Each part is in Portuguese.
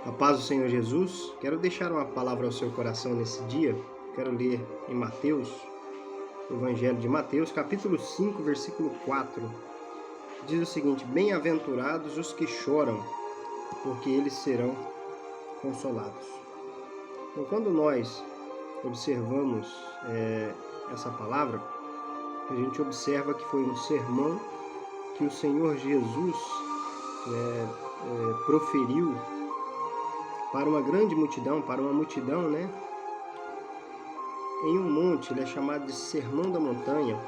A paz do Senhor Jesus, quero deixar uma palavra ao seu coração nesse dia. Quero ler em Mateus, Evangelho de Mateus, capítulo 5, versículo 4. Diz o seguinte: Bem-aventurados os que choram, porque eles serão consolados. Então, quando nós observamos essa palavra, a gente observa que foi um sermão que o Senhor Jesus proferiu para uma grande multidão, para uma multidão, em um monte. Ele é chamado de Sermão da Montanha,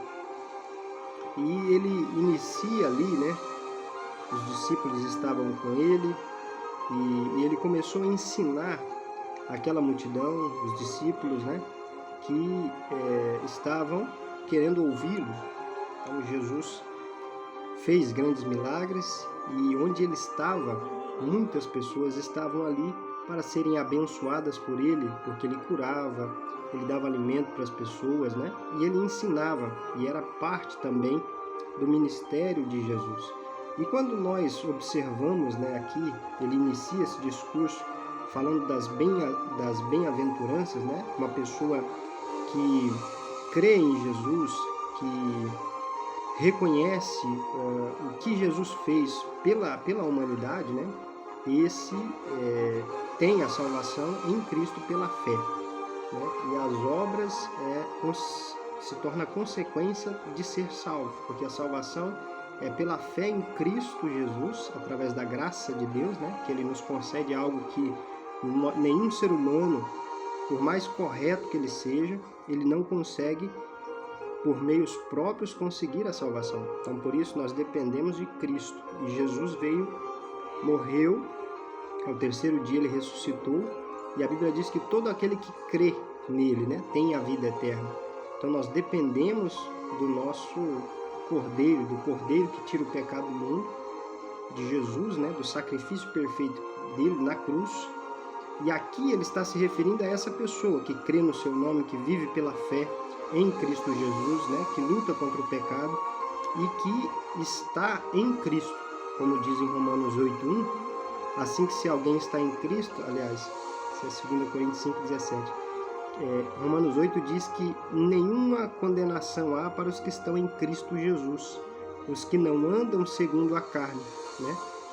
e ele inicia ali, os discípulos estavam com ele, e ele começou a ensinar aquela multidão, os discípulos, que estavam querendo ouvi-lo. Então Jesus fez grandes milagres, e onde ele estava, muitas pessoas estavam ali para serem abençoadas por ele, porque ele curava, ele dava alimento para as pessoas, e ele ensinava, e era parte também do ministério de Jesus. E quando nós observamos, aqui, ele inicia esse discurso falando das bem-aventuranças, uma pessoa que crê em Jesus, que reconhece o que Jesus fez pela humanidade, esse tem a salvação em Cristo pela fé, e as obras se torna consequência de ser salvo, porque a salvação é pela fé em Cristo Jesus, através da graça de Deus, que Ele nos concede algo que nenhum ser humano, por mais correto que ele seja, ele não consegue por meios próprios conseguir a salvação. Então, por isso, nós dependemos de Cristo. E Jesus veio, morreu, ao terceiro dia ele ressuscitou, e a Bíblia diz que todo aquele que crê nele, tem a vida eterna. Então, nós dependemos do nosso Cordeiro, do Cordeiro que tira o pecado do mundo, de Jesus, do sacrifício perfeito dele na cruz. E aqui ele está se referindo a essa pessoa que crê no seu nome, que vive pela fé em Cristo Jesus, que luta contra o pecado e que está em Cristo, como diz em Romanos 8:1, assim que se alguém está em Cristo, aliás, isso é 2 Coríntios 5:17, Romanos 8 diz que nenhuma condenação há para os que estão em Cristo Jesus, os que não andam segundo a carne,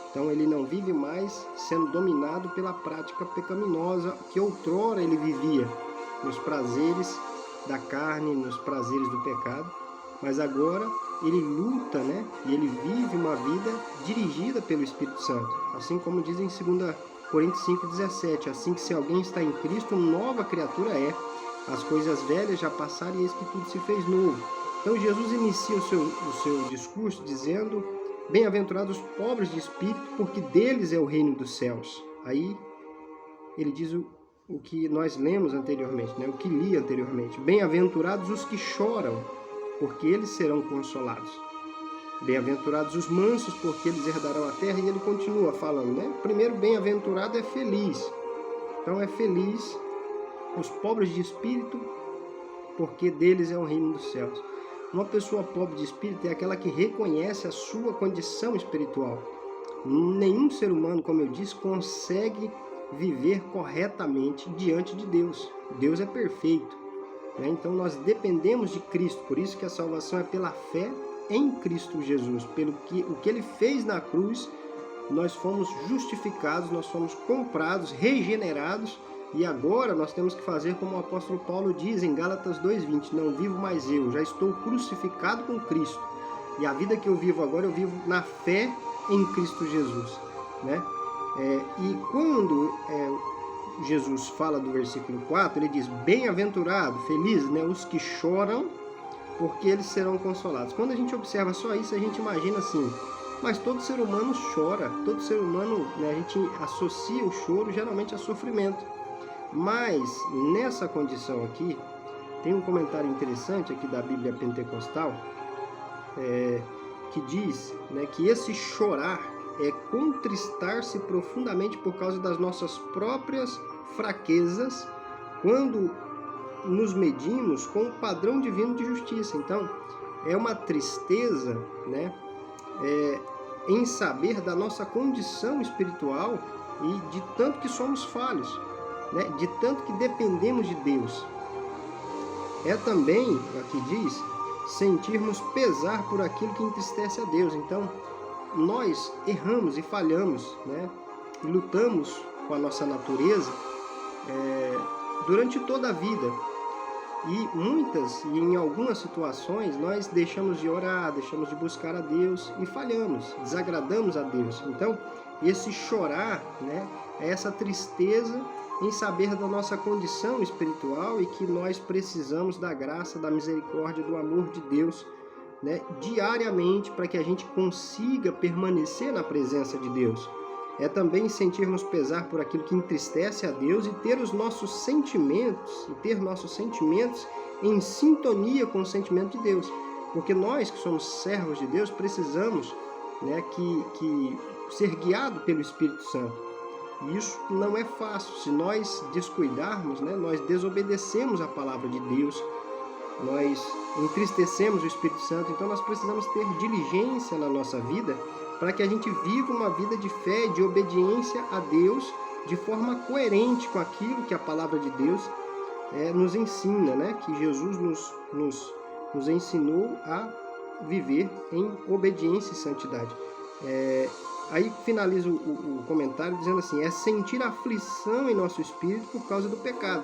Então ele não vive mais sendo dominado pela prática pecaminosa que outrora ele vivia, nos prazeres da carne, nos prazeres do pecado, mas agora ele luta, e ele vive uma vida dirigida pelo Espírito Santo, assim como diz em 2 Coríntios 5:17, assim que se alguém está em Cristo, nova criatura é, as coisas velhas já passaram e eis que tudo se fez novo. Então Jesus inicia o seu discurso dizendo: bem-aventurados os pobres de espírito, porque deles é o reino dos céus. Aí ele diz o que nós lemos anteriormente, o que li anteriormente. Bem-aventurados os que choram, porque eles serão consolados. Bem-aventurados os mansos, porque eles herdarão a terra. E ele continua falando, Primeiro, bem-aventurado é feliz. Então é feliz os pobres de espírito, porque deles é o reino dos céus. Uma pessoa pobre de espírito é aquela que reconhece a sua condição espiritual. Nenhum ser humano, como eu disse, consegue viver corretamente diante de Deus. Deus é perfeito, Então nós dependemos de Cristo, por isso que a salvação é pela fé em Cristo Jesus. Pelo que o que Ele fez na cruz, nós fomos justificados, nós fomos comprados, regenerados, e agora nós temos que fazer como o apóstolo Paulo diz em Gálatas 2:20, não vivo mais eu, já estou crucificado com Cristo, e a vida que eu vivo agora, eu vivo na fé em Cristo Jesus, E quando Jesus fala do versículo 4, ele diz, bem-aventurado, feliz, os que choram, porque eles serão consolados. Quando a gente observa só isso, a gente imagina assim, mas todo ser humano chora, todo ser humano, a gente associa o choro geralmente a sofrimento. Mas nessa condição aqui, tem um comentário interessante aqui da Bíblia Pentecostal, que diz que esse chorar é contristar-se profundamente por causa das nossas próprias fraquezas, quando nos medimos com o padrão divino de justiça. Então, é uma tristeza, em saber da nossa condição espiritual e de tanto que somos falhos, né? De tanto que dependemos de Deus. É também, aqui diz, sentirmos pesar por aquilo que entristece a Deus. Então, nós erramos e falhamos, né? E lutamos com a nossa natureza durante toda a vida. E em algumas situações, nós deixamos de orar, deixamos de buscar a Deus e falhamos, desagradamos a Deus. Então, esse chorar, né, é essa tristeza em saber da nossa condição espiritual e que nós precisamos da graça, da misericórdia, do amor de Deus, né, diariamente, para que a gente consiga permanecer na presença de Deus. É também sentirmos pesar por aquilo que entristece a Deus e ter nossos sentimentos em sintonia com o sentimento de Deus. Porque nós que somos servos de Deus precisamos, né, que ser guiados pelo Espírito Santo. E isso não é fácil. Se nós descuidarmos, né, nós desobedecemos a palavra de Deus, nós entristecemos o Espírito Santo. Então nós precisamos ter diligência na nossa vida para que a gente viva uma vida de fé, de obediência a Deus, de forma coerente com aquilo que a palavra de Deus nos ensina, né? Que Jesus nos ensinou a viver em obediência e santidade. Aí finaliza o comentário dizendo assim, é sentir aflição em nosso espírito por causa do pecado,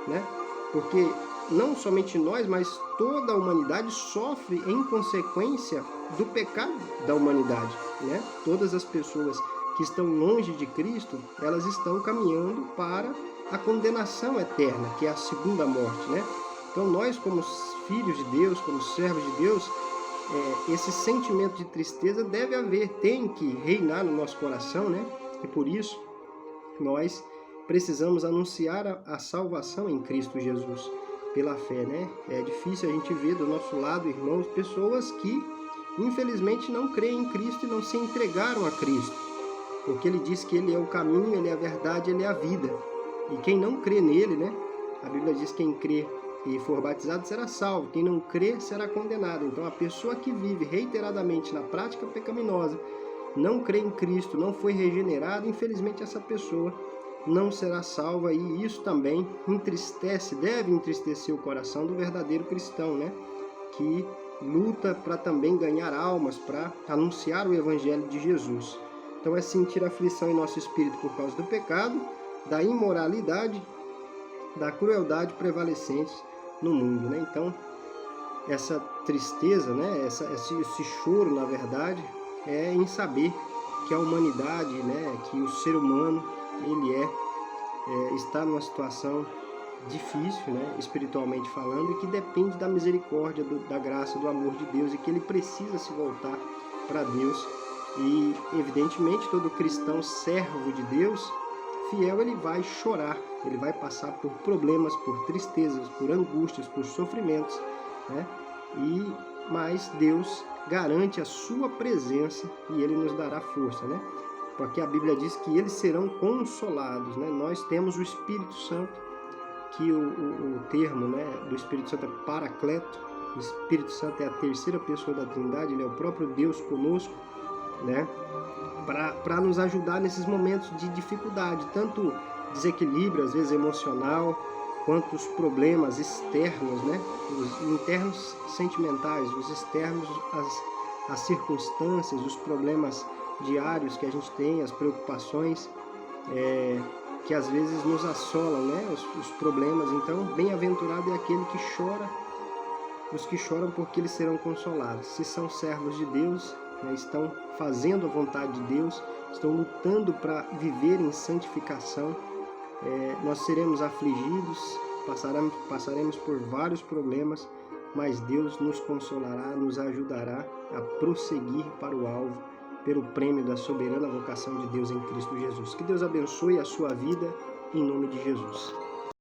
né? Porque não somente nós, mas toda a humanidade sofre em consequência do pecado da humanidade, né? Todas as pessoas que estão longe de Cristo, elas estão caminhando para a condenação eterna, que é a segunda morte, né? Então nós, como filhos de Deus, como servos de Deus, esse sentimento de tristeza tem que reinar no nosso coração, né? E por isso nós precisamos anunciar a salvação em Cristo Jesus, pela fé, né? É difícil a gente ver do nosso lado, irmãos, pessoas que infelizmente não creem em Cristo e não se entregaram a Cristo, porque Ele diz que Ele é o caminho, Ele é a verdade, Ele é a vida. E quem não crê nele, né? A Bíblia diz que quem crê e for batizado será salvo, quem não crê será condenado. Então a pessoa que vive reiteradamente na prática pecaminosa, não crê em Cristo, não foi regenerada, infelizmente essa pessoa não será salva, e isso também deve entristecer o coração do verdadeiro cristão, né? Que luta para também ganhar almas, para anunciar o Evangelho de Jesus. Então é sentir aflição em nosso espírito por causa do pecado, da imoralidade, da crueldade prevalecentes no mundo, né? Então essa tristeza, né? Esse choro, na verdade, é em saber que a humanidade, né? Que o ser humano, ele está numa situação difícil, né, espiritualmente falando, e que depende da misericórdia, da graça, do amor de Deus, e que ele precisa se voltar para Deus. E evidentemente todo cristão servo de Deus, fiel, ele vai chorar, ele vai passar por problemas, por tristezas, por angústias, por sofrimentos, né? Mas Deus garante a sua presença e ele nos dará força, né? Porque a Bíblia diz que eles serão consolados, né? Nós temos o Espírito Santo, que o termo, né, do Espírito Santo é Paracleto. O Espírito Santo é a terceira pessoa da Trindade, ele é o próprio Deus conosco, né? Para nos ajudar nesses momentos de dificuldade, tanto desequilíbrio, às vezes emocional, quanto os problemas externos, né? Os internos sentimentais, os externos, as circunstâncias, os problemas diários que a gente tem, as preocupações que às vezes nos assolam, né? Os problemas. Então, bem-aventurado é aquele que chora, os que choram, porque eles serão consolados. Se são servos de Deus, né, estão fazendo a vontade de Deus, estão lutando para viver em santificação, nós seremos afligidos, passaremos por vários problemas, mas Deus nos consolará, nos ajudará a prosseguir para o alvo, pelo prêmio da soberana vocação de Deus em Cristo Jesus. Que Deus abençoe a sua vida, em nome de Jesus.